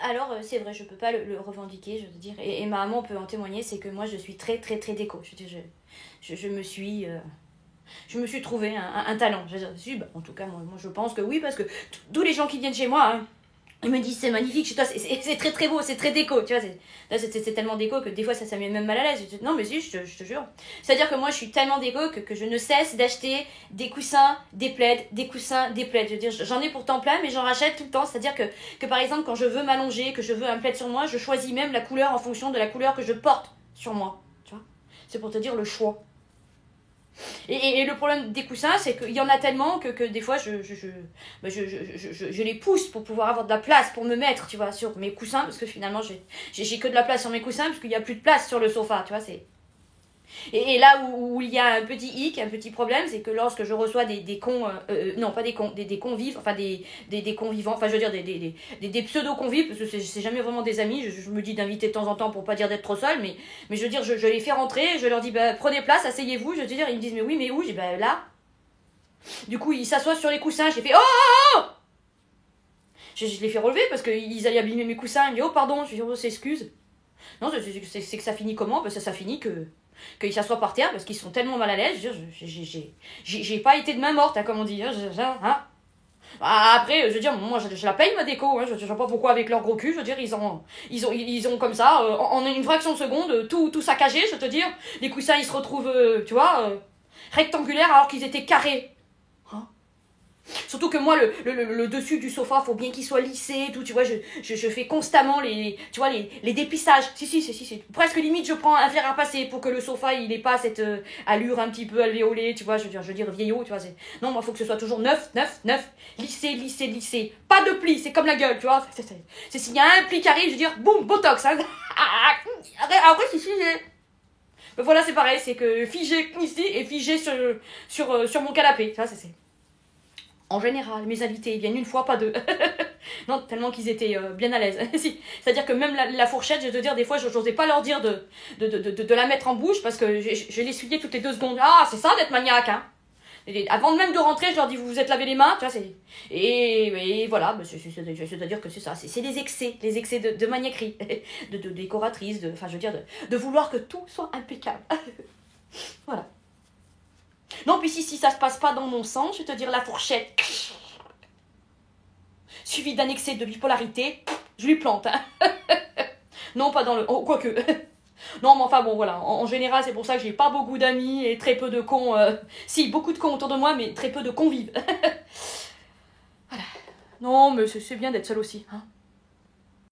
Alors, c'est vrai, je peux pas le revendiquer, je veux dire. Et ma maman peut en témoigner, c'est que moi, je suis très, très, très déco. Je veux dire, je me suis trouvé un talent. Je veux dire, si, bah, en tout cas, moi, je pense que oui, parce que tous les gens qui viennent chez moi, hein, ils me disent c'est magnifique chez toi, c'est très très beau, c'est très déco, tu vois. C'est tellement déco que des fois ça met même mal à l'aise. Non, mais si, je te jure. C'est-à-dire que moi je suis tellement déco que je ne cesse d'acheter des coussins, des plaids, des coussins, des plaids. Je veux dire, j'en ai pourtant plein, mais j'en rachète tout le temps. C'est-à-dire que par exemple, quand je veux m'allonger, que je veux un plaid sur moi, je choisis même la couleur en fonction de la couleur que je porte sur moi. Tu vois, c'est pour te dire le choix. Et le problème des coussins, c'est qu'il y en a tellement que des fois, je les pousse pour pouvoir avoir de la place pour me mettre, tu vois, sur mes coussins, parce que finalement, j'ai que de la place sur mes coussins, parce qu'il n'y a plus de place sur le sofa, tu vois, c'est... Et là où il y a un petit hic, un petit problème, c'est que lorsque je reçois des cons, non pas des cons, des convives, enfin des convivants, enfin je veux dire des pseudo-convives, parce que c'est jamais vraiment des amis, je me dis d'inviter de temps en temps pour pas dire d'être trop seul, mais je veux dire, je les fais rentrer, je leur dis bah, prenez place, asseyez-vous, je veux dire, ils me disent mais oui, mais où? J'ai bah là. Du coup, ils s'assoient sur les coussins, j'ai fait oh! Je les fais relever parce qu'ils allaient abîmer mes coussins, ils me disent oh pardon, je dis oh, s'excuse. Non, c'est que ça finit comment? Bah ça finit qu'ils s'assoient par terre parce qu'ils sont tellement mal à l'aise. J'ai pas été de main morte, hein, comme on dit. Hein. Après, je veux dire, moi, je la paye ma déco. Hein, je sais pas pourquoi avec leur gros cul. Je veux dire, ils ont comme ça, en une fraction de seconde, tout saccagé. Je veux te dire, les coussins, ils se retrouvent, tu vois, rectangulaires alors qu'ils étaient carrés. Hein. Surtout que moi, le dessus du sofa, faut bien qu'il soit lissé, tout, tu vois, je fais constamment tu vois, les dépissages. Si. Presque limite, je prends un fer à passer pour que le sofa, il ait pas cette allure un petit peu alvéolée, tu vois, je veux dire vieillot, tu vois. Non, moi, faut que ce soit toujours neuf, lissé. Pas de pli, c'est comme la gueule, tu vois. C'est s'il y a un pli qui arrive, je veux dire, boum, botox, hein. Après, c'est figé. Mais voilà, c'est pareil, c'est que figé ici et figé sur mon canapé, tu vois, c'est... En général, mes invités viennent une fois, pas deux. Non, tellement qu'ils étaient bien à l'aise. Si. C'est-à-dire que même la fourchette, je vais te dire, des fois, je n'osais pas leur dire de la mettre en bouche parce que je l'essuyais toutes les 2 secondes. Ah, c'est ça d'être maniaque, hein. Avant même de rentrer, je leur dis, vous vous êtes lavé les mains, tu vois, et voilà, c'est-à-dire que c'est ça, c'est les excès de maniaquerie, de décoratrice, enfin, je veux dire, de vouloir que tout soit impeccable. Voilà. Non, puis si ça se passe pas dans mon sens, je vais te dire la fourchette, suivi d'un excès de bipolarité, je lui plante. Hein. Non, pas dans le... Oh, quoique. Non, mais enfin bon, voilà. En général, c'est pour ça que j'ai pas beaucoup d'amis et très peu de cons. Si, beaucoup de cons autour de moi, mais très peu de convives. Voilà. Non, mais c'est bien d'être seul aussi. Hein.